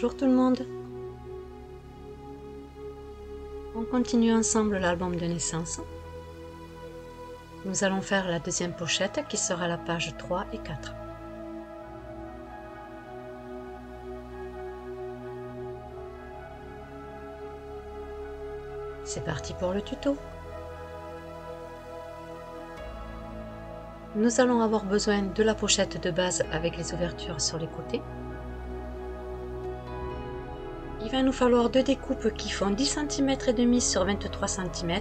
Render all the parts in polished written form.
Bonjour tout le monde. On continue ensemble l'album de naissance. Nous allons faire la deuxième pochette qui sera la page 3 et 4. C'est parti pour le tuto. Nous allons avoir besoin de la pochette de base avec les ouvertures sur les côtés. Il va nous falloir deux découpes qui font 10 cm et demi sur 23 cm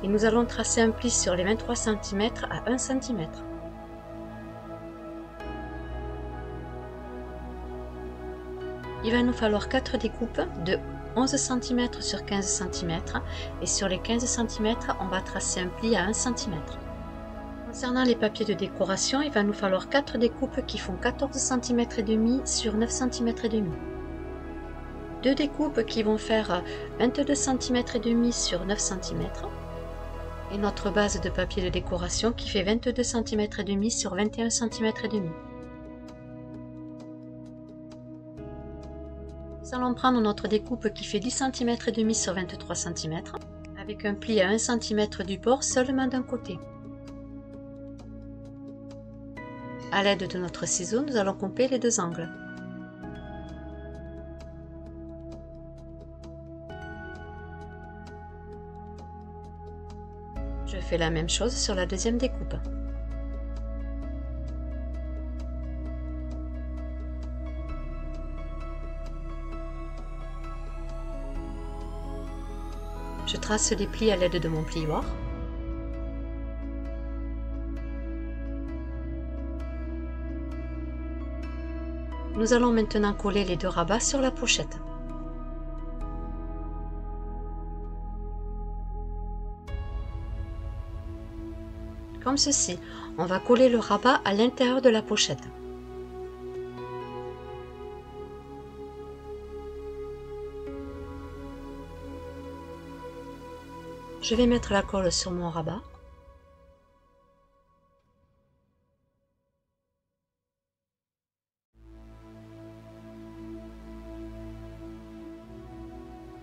et nous allons tracer un pli sur les 23 cm à 1 cm. Il va nous falloir 4 découpes de 11 cm sur 15 cm et sur les 15 cm on va tracer un pli à 1 cm. Concernant les papiers de décoration, il va nous falloir 4 découpes qui font 14 cm et demi sur 9 cm et demi. Deux découpes qui vont faire 22 cm et demi sur 9 cm et notre base de papier de décoration qui fait 22 cm et demi sur 21 cm et demi. Nous allons prendre notre découpe qui fait 10 cm et demi sur 23 cm avec un pli à 1 cm du bord seulement d'un côté. À l'aide de notre ciseau, nous allons couper les deux angles. Je fais la même chose sur la deuxième découpe. Je trace les plis à l'aide de mon plioir. Nous allons maintenant coller les deux rabats sur la pochette. Comme ceci, on va coller le rabat à l'intérieur de la pochette. Je vais mettre la colle sur mon rabat.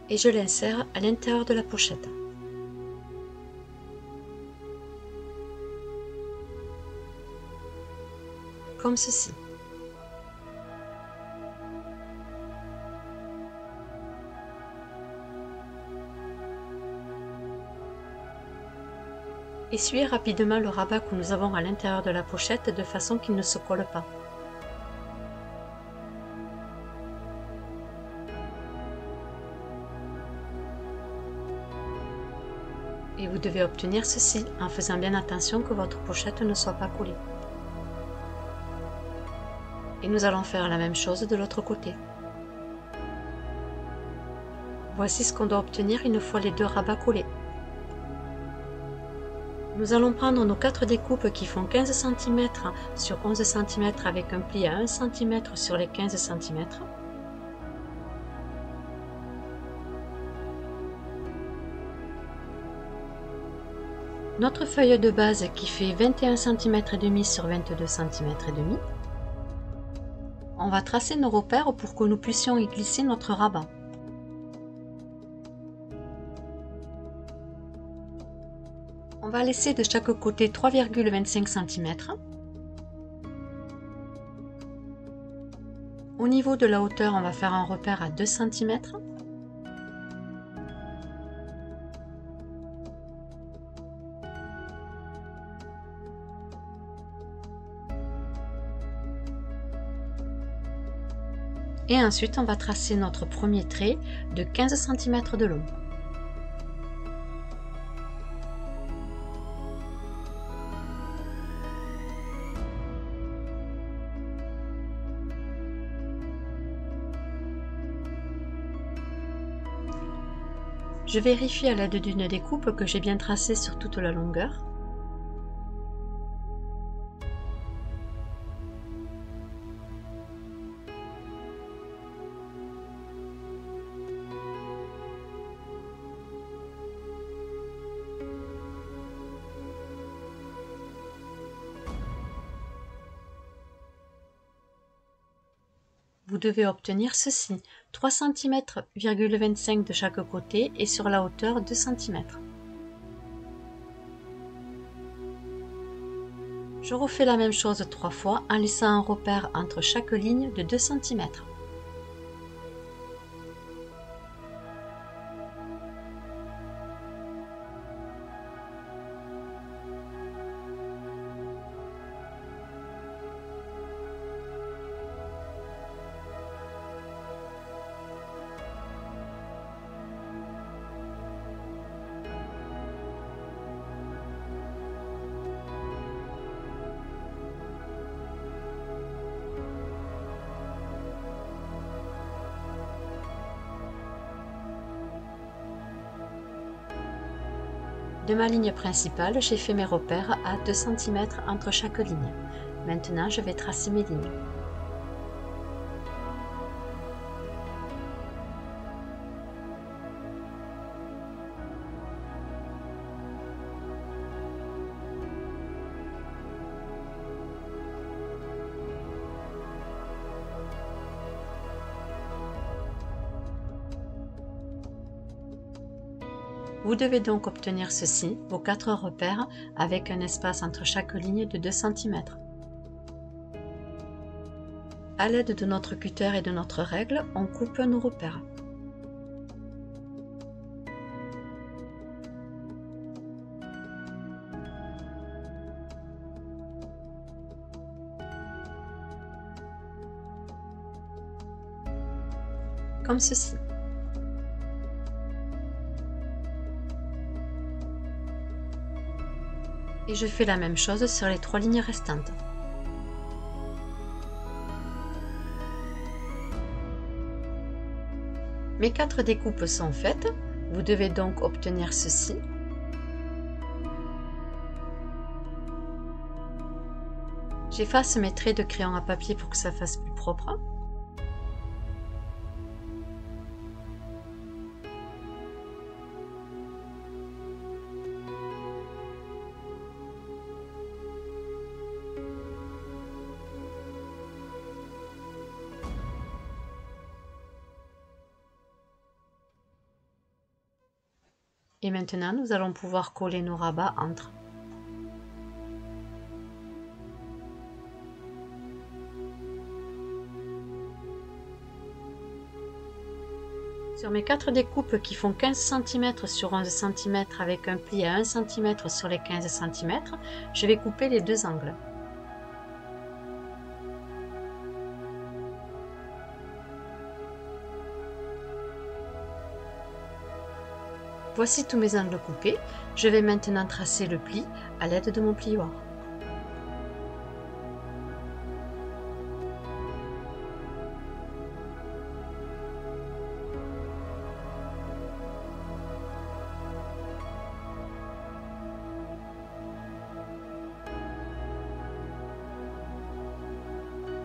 Et je l'insère à l'intérieur de la pochette. Comme ceci. Essuyez rapidement le rabat que nous avons à l'intérieur de la pochette de façon qu'il ne se colle pas. Et vous devez obtenir ceci en faisant bien attention que votre pochette ne soit pas collée. Et nous allons faire la même chose de l'autre côté. Voici ce qu'on doit obtenir une fois les deux rabats collés. Nous allons prendre nos 4 découpes qui font 15 cm sur 11 cm avec un pli à 1 cm sur les 15 cm. Notre feuille de base qui fait 21 cm et demi sur 22 cm et demi. On va tracer nos repères pour que nous puissions y glisser notre rabat. On va laisser de chaque côté 3,25 cm. Au niveau de la hauteur, on va faire un repère à 2 cm. Et ensuite, on va tracer notre premier trait de 15 cm de long. Je vérifie à l'aide d'une découpe que j'ai bien tracé sur toute la longueur. vous devez obtenir ceci, 3,25 cm de chaque côté et sur la hauteur 2 cm. Je refais la même chose 3 fois en laissant un repère entre chaque ligne de 2 cm. De ma ligne principale, j'ai fait mes repères à 2 cm entre chaque ligne. Maintenant, je vais tracer mes lignes. Vous devez donc obtenir ceci, vos 4 repères, avec un espace entre chaque ligne de 2 cm. À l'aide de notre cutter et de notre règle, on coupe nos repères. Comme ceci. Et je fais la même chose sur les 3 lignes restantes. Mes 4 découpes sont faites, vous devez donc obtenir ceci. J'efface mes traits de crayon à papier pour que ça fasse plus propre. Et maintenant, nous allons pouvoir coller nos rabats entre. Sur mes 4 découpes qui font 15 cm sur 11 cm avec un pli à 1 cm sur les 15 cm, je vais couper les 2 angles. Voici tous mes angles coupés. Je vais maintenant tracer le pli à l'aide de mon plioir.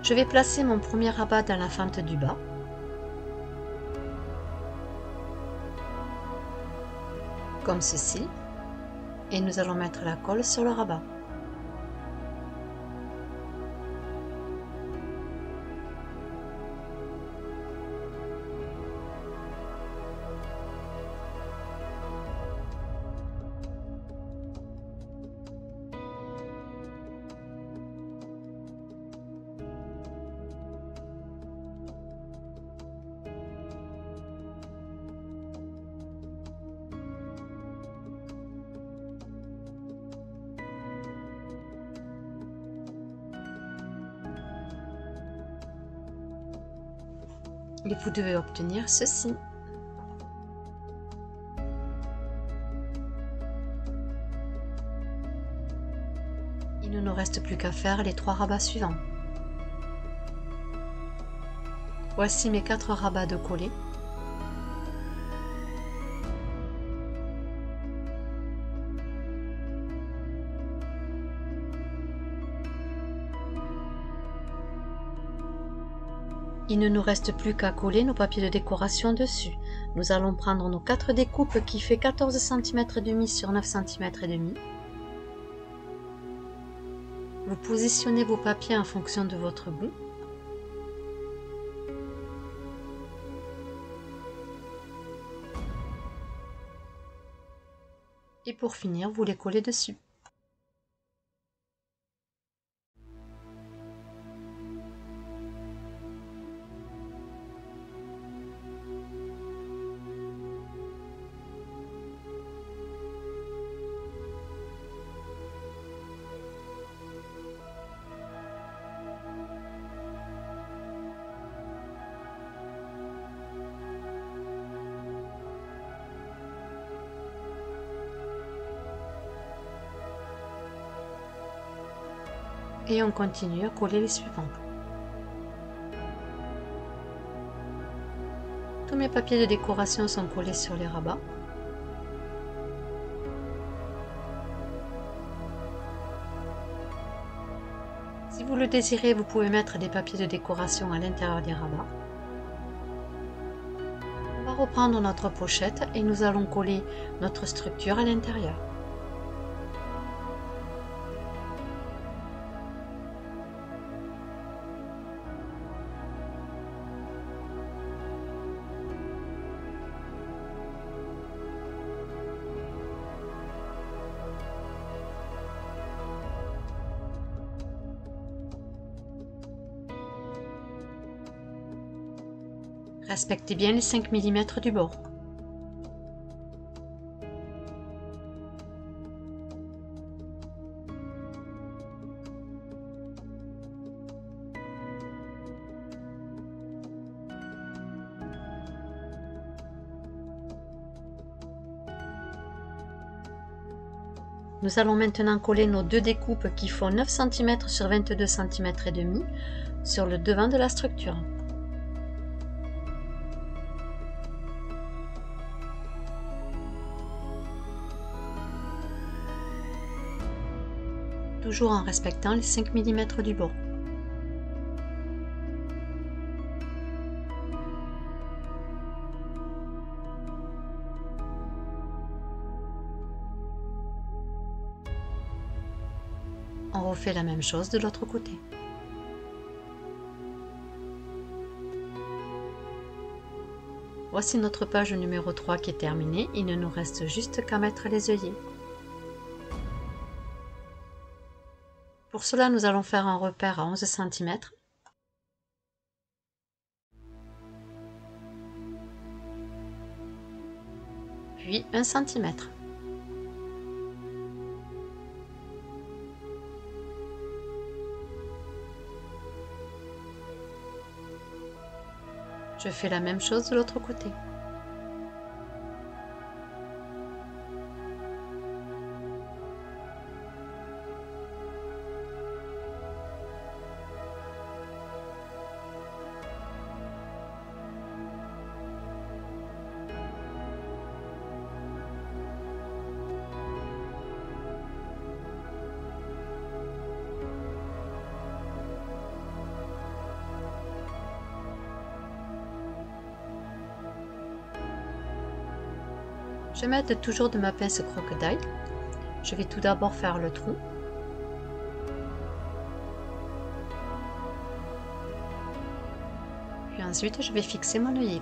Je vais placer mon premier rabat dans la fente du bas. Comme ceci, et nous allons mettre la colle sur le rabat. Et vous devez obtenir ceci. Il ne nous reste plus qu'à faire les 3 rabats suivants. Voici mes 4 rabats de collés. Il ne nous reste plus qu'à coller nos papiers de décoration dessus. Nous allons prendre nos 4 découpes qui fait 14 cm et demi sur 9 cm et demi. Vous positionnez vos papiers en fonction de votre goût. Et pour finir, vous les collez dessus. Et on continue à coller les suivants. Tous mes papiers de décoration sont collés sur les rabats. Si vous le désirez, vous pouvez mettre des papiers de décoration à l'intérieur des rabats. On va reprendre notre pochette et nous allons coller notre structure à l'intérieur. Respectez bien les 5 mm du bord. Nous allons maintenant coller nos deux découpes qui font 9 cm sur 22 cm et demi sur le devant de la structure. Toujours en respectant les 5 mm du bord. On refait la même chose de l'autre côté. Voici notre page numéro 3 qui est terminée. Il ne nous reste juste qu'à mettre les œillets. Pour cela, nous allons faire un repère à 11 cm. Puis 1 cm. Je fais la même chose de l'autre côté. Je m'aide toujours de ma pince crocodile. Je vais tout d'abord faire le trou. Puis ensuite, je vais fixer mon œillet.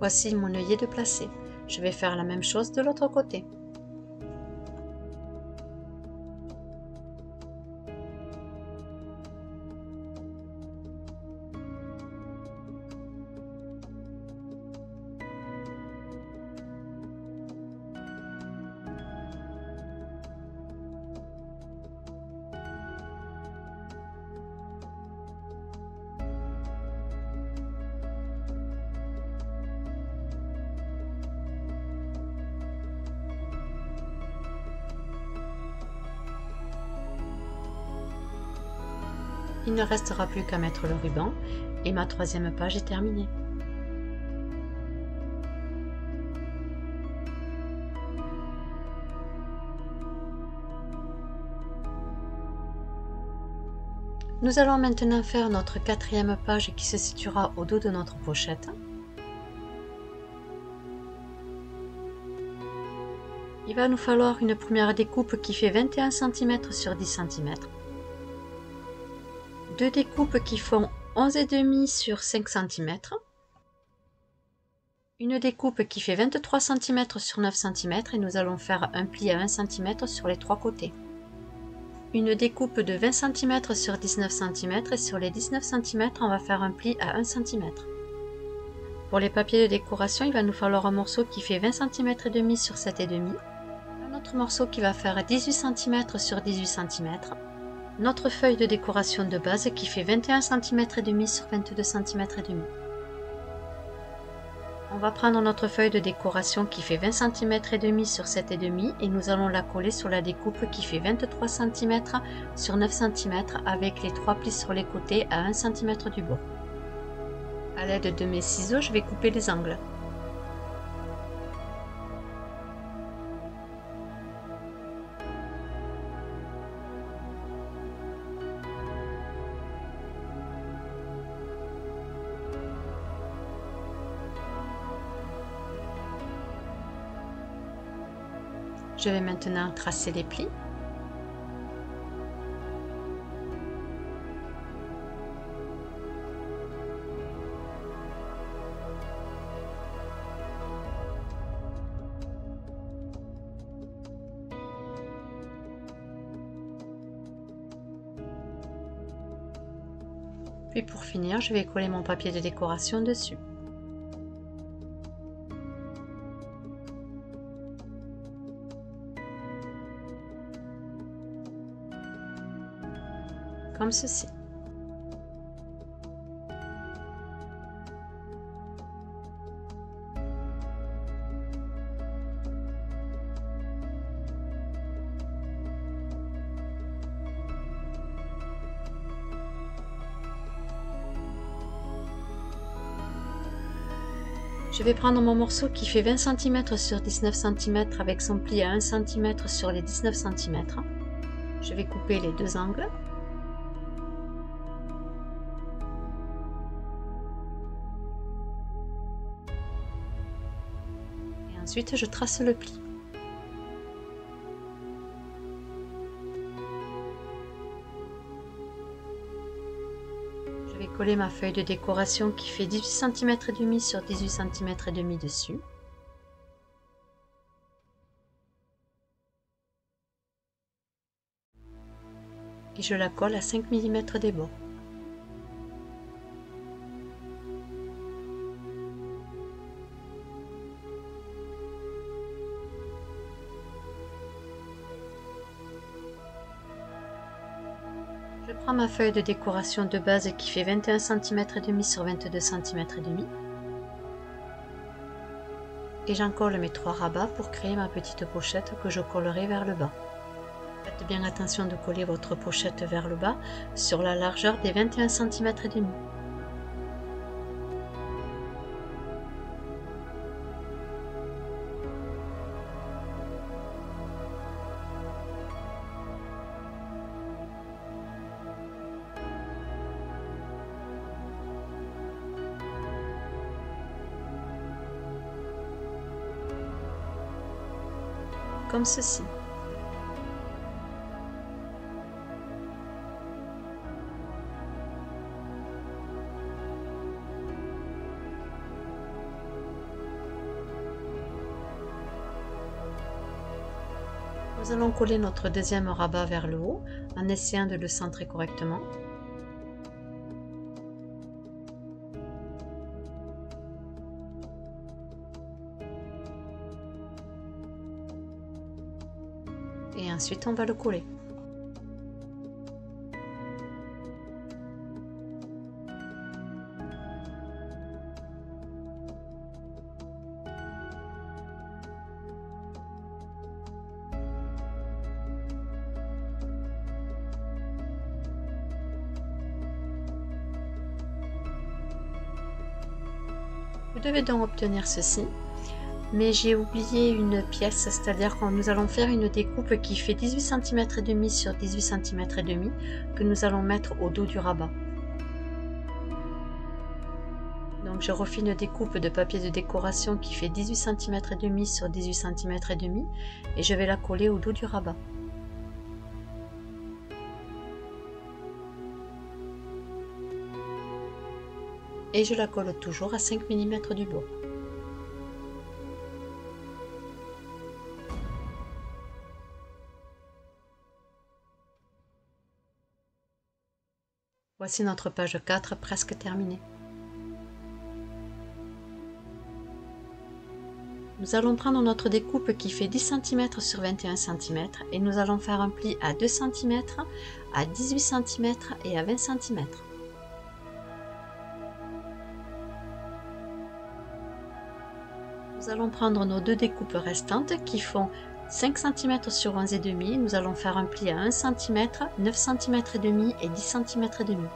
Voici mon œillet de placé. Je vais faire la même chose de l'autre côté. Il ne restera plus qu'à mettre le ruban et ma troisième page est terminée. Nous allons maintenant faire notre quatrième page qui se situera au dos de notre pochette. Il va nous falloir une première découpe qui fait 21 cm sur 10 cm. Deux découpes qui font 11,5 sur 5 cm. Une découpe qui fait 23 cm sur 9 cm et nous allons faire un pli à 1 cm sur les trois côtés. Une découpe de 20 cm sur 19 cm et sur les 19 cm on va faire un pli à 1 cm. Pour les papiers de décoration, il va nous falloir un morceau qui fait 20 cm et demi sur 7,5. Un autre morceau qui va faire 18 cm sur 18 cm. Notre feuille de décoration de base qui fait 21 cm et demi sur 22 cm et demi. On va prendre notre feuille de décoration qui fait 20 cm et demi sur 7,5 et nous allons la coller sur la découpe qui fait 23 cm sur 9 cm avec les trois plis sur les côtés à 1 cm du bord. A l'aide de mes ciseaux, je vais couper les angles. Je vais maintenant tracer les plis. Puis pour finir, je vais coller mon papier de décoration dessus. Comme ceci. Je vais prendre mon morceau qui fait 20 cm sur 19 cm avec son pli à 1 cm sur les 19 cm. Je vais couper les deux angles. Et ensuite, je trace le pli. Je vais coller ma feuille de décoration qui fait 18 cm et demi sur 18 cm et demi dessus. Et je la colle à 5 mm des bords. Je prends ma feuille de décoration de base qui fait 21 cm et demi sur 22 cm et demi. Et j'en colle mes trois rabats pour créer ma petite pochette que je collerai vers le bas. Faites bien attention de coller votre pochette vers le bas sur la largeur des 21 cm et demi. Comme ceci. Nous allons coller notre deuxième rabat vers le haut en essayant de le centrer correctement. Et ensuite on va le coller. Vous devez donc obtenir ceci. Mais j'ai oublié une pièce, c'est-à-dire que nous allons faire une découpe qui fait 18 cm et demi sur 18 cm et demi que nous allons mettre au dos du rabat. Donc Donc je refais une découpe de papier de décoration qui fait 18 cm et demi sur 18 cm et demi et je vais la coller au dos du rabat. Et je la colle toujours à 5 mm du bord. Voici notre page 4 presque terminée. Nous allons prendre notre découpe qui fait 10 cm sur 21 cm et nous allons faire un pli à 2 cm, à 18 cm et à 20 cm. Nous allons prendre nos deux découpes restantes qui font 5 cm sur 11,5. Nous allons faire un pli à 1 cm, 9 cm et demi et 10 cm et demi.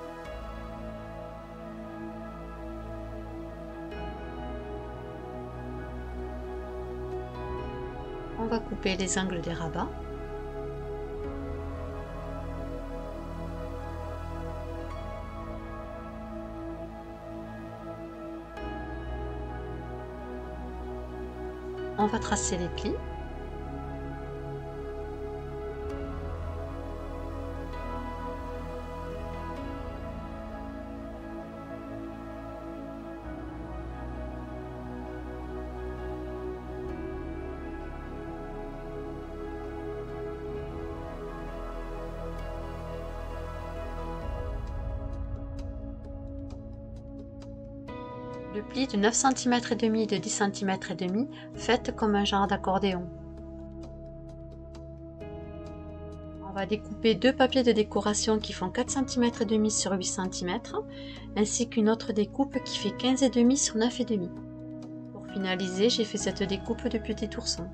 On va couper les angles des rabats. On va tracer les plis. Le pli de 9 cm et demi et de 10 cm et demi, faites comme un genre d'accordéon. On va découper deux papiers de décoration qui font 4 cm et demi sur 8 cm, ainsi qu'une autre découpe qui fait 15 et demi sur 9 et demi. Pour finaliser, j'ai fait cette découpe de petit ourson.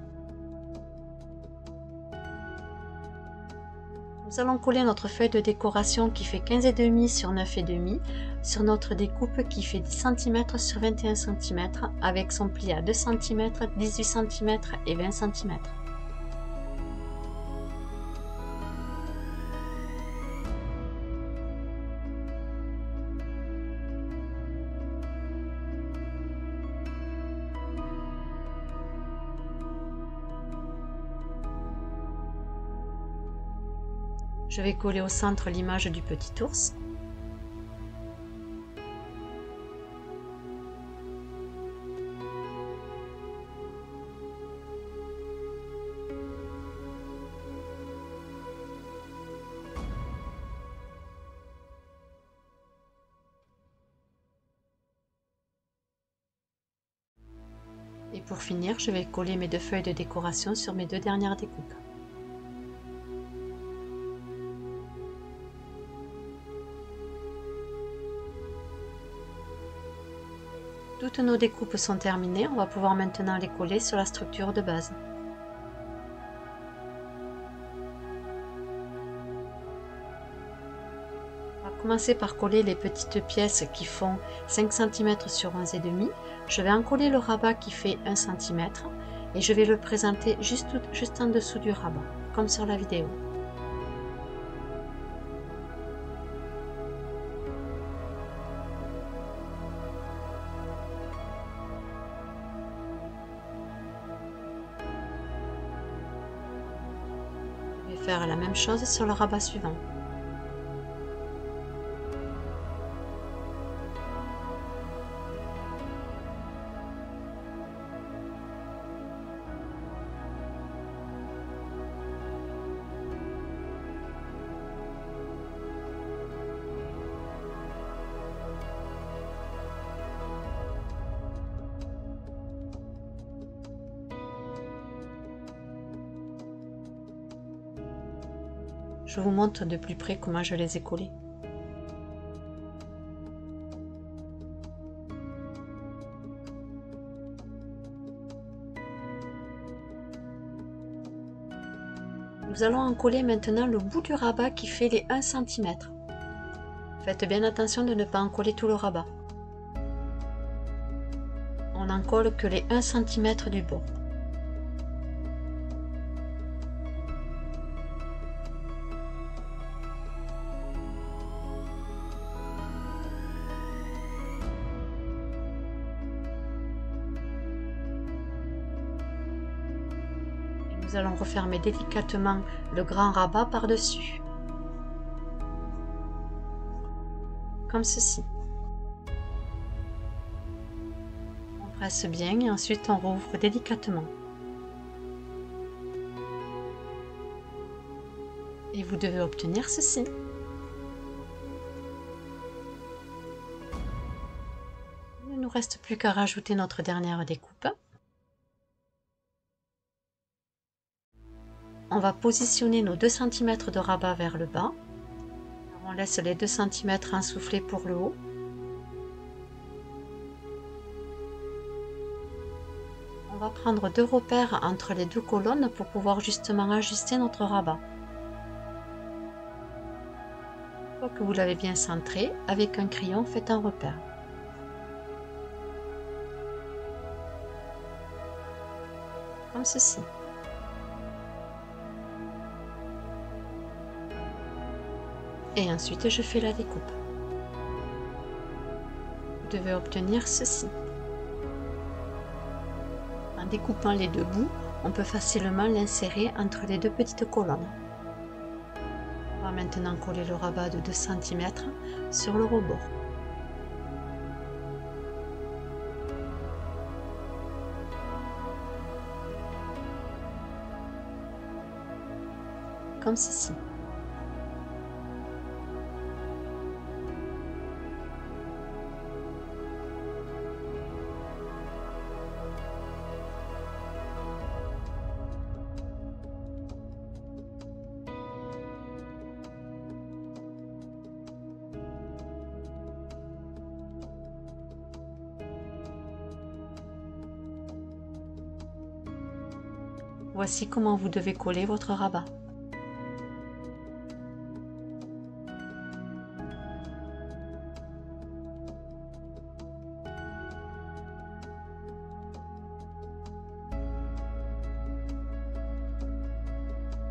Nous allons coller notre feuille de décoration qui fait 15 et demi sur 9 et demi sur notre découpe qui fait 10 cm sur 21 cm avec son pli à 2 cm, 18 cm et 20 cm. Je vais coller au centre l'image du petit ours. Et pour finir, je vais coller mes deux feuilles de décoration sur mes deux dernières découpes. Toutes nos découpes sont terminées, on va pouvoir maintenant les coller sur la structure de base. On va commencer par coller les petites pièces qui font 5 cm sur 11,5. Je vais en coller le rabat qui fait 1 cm et je vais le présenter juste en dessous du rabat, comme sur la vidéo. Faire la même chose sur le rabat suivant. Je vous montre de plus près comment je les ai collés. Nous allons en coller maintenant le bout du rabat qui fait les 1 cm. Faites bien attention de ne pas en coller tout le rabat. On n'en colle que les 1 cm du bord. Nous allons refermer délicatement le grand rabat par-dessus, comme ceci. On presse bien et ensuite on rouvre délicatement. Et vous devez obtenir ceci. Il ne nous reste plus qu'à rajouter notre dernière découpe. On va positionner nos 2 cm de rabat vers le bas. On laisse les 2 cm insoufflés pour le haut. On va prendre 2 repères entre les 2 colonnes pour pouvoir justement ajuster notre rabat. Une fois que vous l'avez bien centré, avec un crayon, faites un repère. Comme ceci. Et ensuite je fais la découpe. Vous devez obtenir ceci. En découpant les 2 bouts, on peut facilement l'insérer entre les 2 petites colonnes. On va maintenant coller le rabat de 2 cm sur le rebord. Comme ceci. Voici comment vous devez coller votre rabat.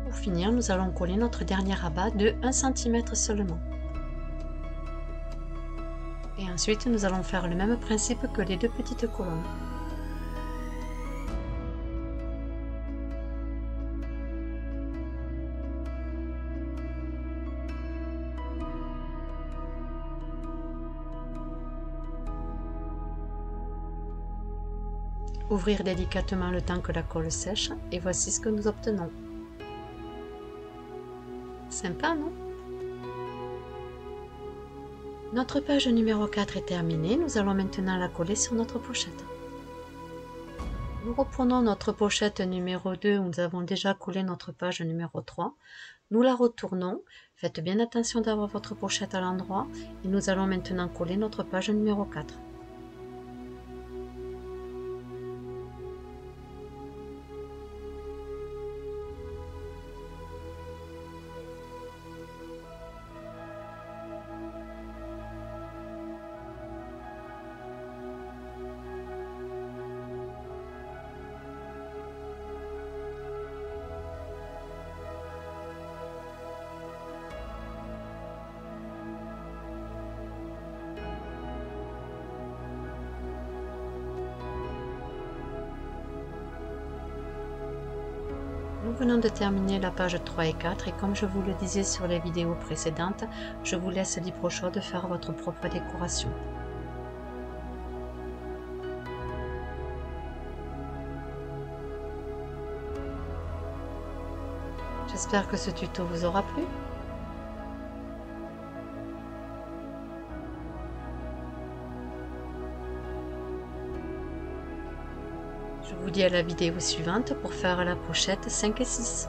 Pour finir, nous allons coller notre dernier rabat de 1 cm seulement. Et ensuite, nous allons faire le même principe que les 2 petites colonnes. Ouvrir délicatement le temps que la colle sèche et voici ce que nous obtenons. Sympa, non? Notre page numéro 4 est terminée, nous allons maintenant la coller sur notre pochette. Nous reprenons notre pochette numéro 2 où nous avons déjà collé notre page numéro 3. Nous la retournons, faites bien attention d'avoir votre pochette à l'endroit et nous allons maintenant coller notre page numéro 4. Nous venons de terminer la page 3 et 4 et comme je vous le disais sur les vidéos précédentes, je vous laisse libre choix de faire votre propre décoration. J'espère que ce tuto vous aura plu. Je vous dis à la vidéo suivante pour faire la pochette 5 et 6.